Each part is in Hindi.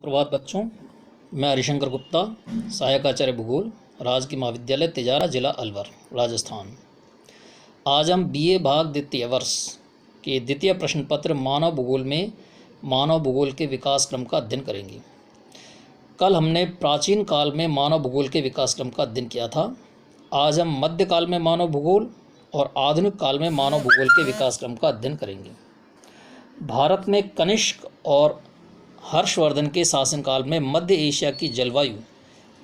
प्रभात बच्चों, मैं हरिशंकर गुप्ता, सहायक आचार्य भूगोल, राजकीय महाविद्यालय तिजारा, जिला अलवर, राजस्थान। आज हम बीए भाग द्वितीय वर्ष के द्वितीय प्रश्न पत्र मानव भूगोल में मानव भूगोल के विकास क्रम का अध्ययन करेंगे। कल हमने प्राचीन काल में मानव भूगोल के विकास क्रम का अध्ययन किया था। आज हम मध्यकाल में मानव भूगोल और आधुनिक काल में मानव भूगोल के विकास क्रम का अध्ययन करेंगे। भारत में कनिष्क और हर्षवर्धन के शासनकाल में मध्य एशिया की जलवायु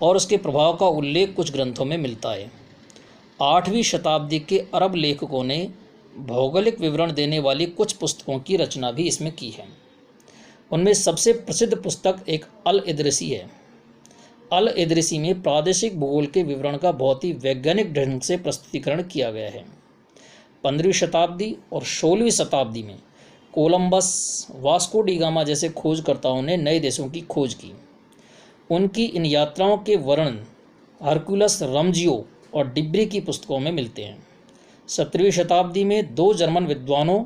और उसके प्रभाव का उल्लेख कुछ ग्रंथों में मिलता है। 8वीं शताब्दी के अरब लेखकों ने भौगोलिक विवरण देने वाली कुछ पुस्तकों की रचना भी इसमें की है। उनमें सबसे प्रसिद्ध पुस्तक एक अल इदरिसी है। अल इदरिसी में प्रादेशिक भूगोल के विवरण का बहुत ही वैज्ञानिक ढंग से प्रस्तुतिकरण किया गया है। 15वीं शताब्दी और 16वीं शताब्दी में कोलंबस, वास्को डी गामा जैसे खोजकर्ताओं ने नए देशों की खोज की। उनकी इन यात्राओं के वर्णन हरकुलस रमजियो और डिब्री की पुस्तकों में मिलते हैं। 17वीं शताब्दी में 2 जर्मन विद्वानों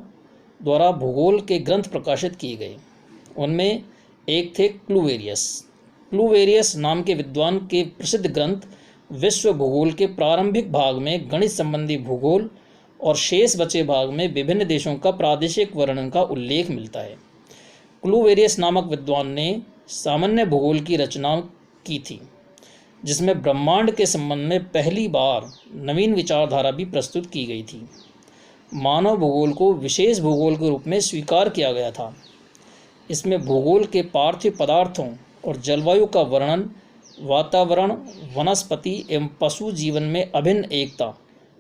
द्वारा भूगोल के ग्रंथ प्रकाशित किए गए। उनमें एक थे क्लूवेरियस। क्लूवेरियस नाम के विद्वान के प्रसिद्ध ग्रंथ विश्व भूगोल के प्रारंभिक भाग में गणित संबंधी भूगोल और शेष बचे भाग में विभिन्न देशों का प्रादेशिक वर्णन का उल्लेख मिलता है। क्लूवेरियस नामक विद्वान ने सामान्य भूगोल की रचना की थी, जिसमें ब्रह्मांड के संबंध में पहली बार नवीन विचारधारा भी प्रस्तुत की गई थी। मानव भूगोल को विशेष भूगोल के रूप में स्वीकार किया गया था। इसमें भूगोल के पार्थिव पदार्थों और जलवायु का वर्णन, वातावरण, वनस्पति एवं पशु जीवन में अभिन्न एकता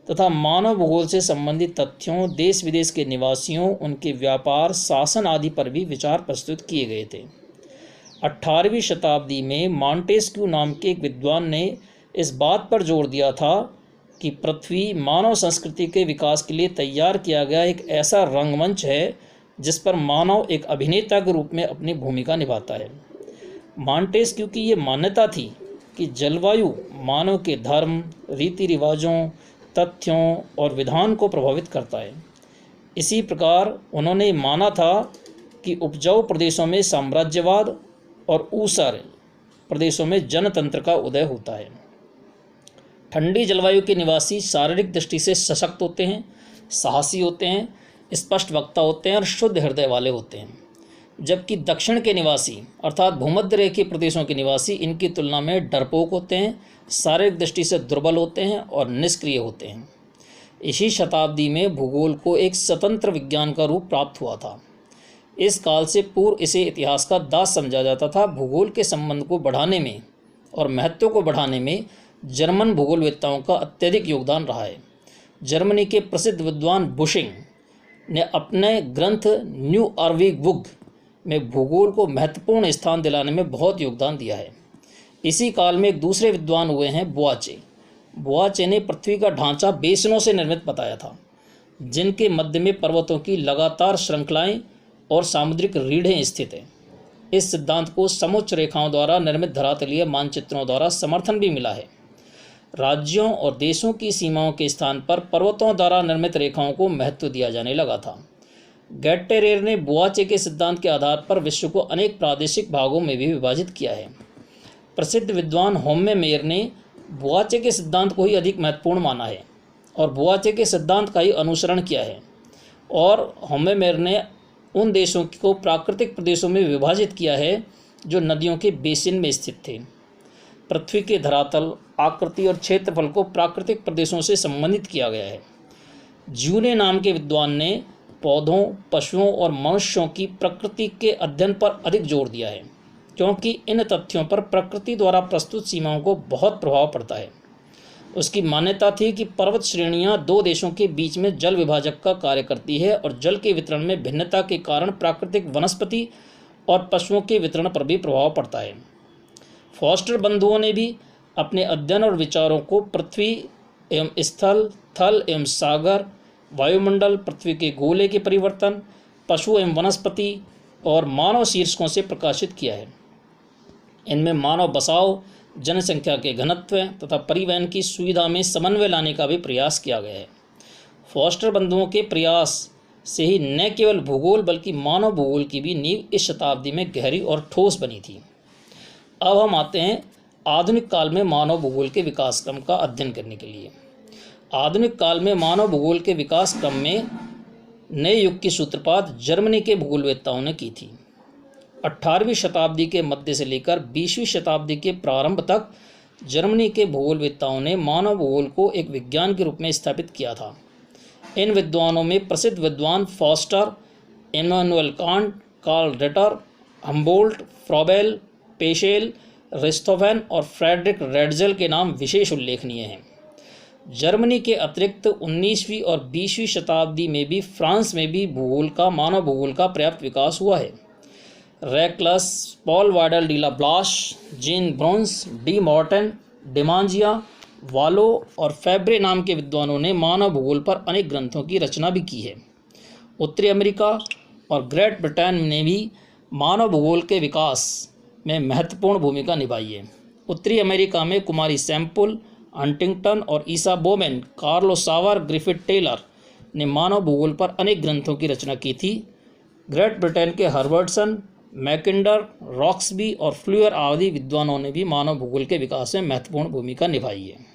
तथा मानव भूगोल से संबंधित तथ्यों, देश विदेश के निवासियों, उनके व्यापार, शासन आदि पर भी विचार प्रस्तुत किए गए थे। 18वीं शताब्दी में मॉन्टेस्क्यू नाम के एक विद्वान ने इस बात पर जोर दिया था कि पृथ्वी मानव संस्कृति के विकास के लिए तैयार किया गया एक ऐसा रंगमंच है जिस पर मानव एक अभिनेता के रूप में अपनी भूमिका निभाता है। मॉन्टेस्क्यू की ये मान्यता थी कि जलवायु मानव के धर्म, रीति रिवाजों, तथ्यों और विधान को प्रभावित करता है। इसी प्रकार उन्होंने माना था कि उपजाऊ प्रदेशों में साम्राज्यवाद और ऊसर प्रदेशों में जनतंत्र का उदय होता है। ठंडी जलवायु के निवासी शारीरिक दृष्टि से सशक्त होते हैं, साहसी होते हैं, स्पष्ट वक्ता होते हैं और शुद्ध हृदय वाले होते हैं, जबकि दक्षिण के निवासी अर्थात भूमध्य रेखीय प्रदेशों के निवासी इनकी तुलना में डरपोक होते हैं, शारीरिक दृष्टि से दुर्बल होते हैं और निष्क्रिय होते हैं। इसी शताब्दी में भूगोल को एक स्वतंत्र विज्ञान का रूप प्राप्त हुआ था। इस काल से पूर्व इसे इतिहास का दास समझा जाता था। भूगोल के संबंध को बढ़ाने में और महत्व को बढ़ाने में जर्मन भूगोलवेत्ताओं का अत्यधिक योगदान रहा है। जर्मनी के प्रसिद्ध विद्वान बुशिंग ने अपने ग्रंथ न्यू आर्विग बुक में भूगोल को महत्वपूर्ण स्थान दिलाने में बहुत योगदान दिया है। इसी काल में एक दूसरे विद्वान हुए हैं बुआचे। बुआचे ने पृथ्वी का ढांचा बेसिनों से निर्मित बताया था, जिनके मध्य में पर्वतों की लगातार श्रृंखलाएं और सामुद्रिक रीढ़ें स्थित हैं। इस सिद्धांत को समुच्च रेखाओं द्वारा निर्मित धरातलीय मानचित्रों द्वारा समर्थन भी मिला है। राज्यों और देशों की सीमाओं के स्थान पर पर्वतों द्वारा निर्मित रेखाओं को महत्व दिया जाने लगा था। गेट्टेरेर ने बुआचे के सिद्धांत के आधार पर विश्व को अनेक प्रादेशिक भागों में भी विभाजित किया है। प्रसिद्ध विद्वान होम्मे मेयर ने बुआचे के सिद्धांत को ही अधिक महत्वपूर्ण माना है और बुआचे के सिद्धांत का ही अनुसरण किया है। और होम्मे मेयर ने उन देशों को प्राकृतिक प्रदेशों में विभाजित किया है जो नदियों के बेसिन में स्थित थे। पृथ्वी के धरातल, आकृति और क्षेत्रफल को प्राकृतिक प्रदेशों से संबंधित किया गया है। ज्यूने नाम के विद्वान ने पौधों, पशुओं और मनुष्यों की प्रकृति के अध्ययन पर अधिक जोर दिया है, क्योंकि इन तथ्यों पर प्रकृति द्वारा प्रस्तुत सीमाओं को बहुत प्रभाव पड़ता है। उसकी मान्यता थी कि पर्वत श्रेणियां 2 देशों के बीच में जल विभाजक का कार्य करती है और जल के वितरण में भिन्नता के कारण प्राकृतिक वनस्पति और पशुओं के वितरण पर भी प्रभाव पड़ता है। फॉस्टर बंधुओं ने भी अपने अध्ययन और विचारों को पृथ्वी एवं स्थल, थल एवं सागर, वायुमंडल, पृथ्वी के गोले के परिवर्तन, पशु एवं वनस्पति और मानव शीर्षकों से प्रकाशित किया है। इनमें मानव बसाव, जनसंख्या के घनत्व तथा परिवहन की सुविधा में समन्वय लाने का भी प्रयास किया गया है। फॉस्टर बंधुओं के प्रयास से ही न केवल भूगोल बल्कि मानव भूगोल की भी नींव इस शताब्दी में गहरी और ठोस बनी थी। अब हम आते हैं आधुनिक काल में मानव भूगोल के विकास क्रम का अध्ययन करने के लिए। आधुनिक काल में मानव भूगोल के विकास क्रम में नए युग की सूत्रपात जर्मनी के भूगोलवेत्ताओं ने की थी। 18वीं शताब्दी के मध्य से लेकर 20वीं शताब्दी के प्रारंभ तक जर्मनी के भूगोलवेत्ताओं ने मानव भूगोल को एक विज्ञान के रूप में स्थापित किया था। इन विद्वानों में प्रसिद्ध विद्वान Forster, Immanuel Kant, Carl Ritter, Humboldt, Froebel, Peschel, Richthofen और फ्रेडरिक रेडज़ेल के नाम विशेष उल्लेखनीय हैं। जर्मनी के अतिरिक्त 19वीं और 20वीं शताब्दी में भी फ्रांस में भी मानव भूगोल का पर्याप्त विकास हुआ है। Reclus, Paul Vidal de la Blache, Jean Brunhes, de Martonne, Demangeon, वालो और फैब्रे नाम के विद्वानों ने मानव भूगोल पर अनेक ग्रंथों की रचना भी की है। उत्तरी अमेरिका और ग्रेट ब्रिटेन ने भी मानव भूगोल के विकास में महत्वपूर्ण भूमिका निभाई है। उत्तरी अमेरिका में कुमारी सैम्पल, हंटिंगटन और ईसा बोमेन, कार्लो सावर, ग्रिफिथ टेलर ने मानव भूगोल पर अनेक ग्रंथों की रचना की थी। ग्रेट ब्रिटेन के हर्बर्टसन, मैकिंडर, रॉक्सबी और फ्लूअर आदि विद्वानों ने भी मानव भूगोल के विकास में महत्वपूर्ण भूमिका निभाई है।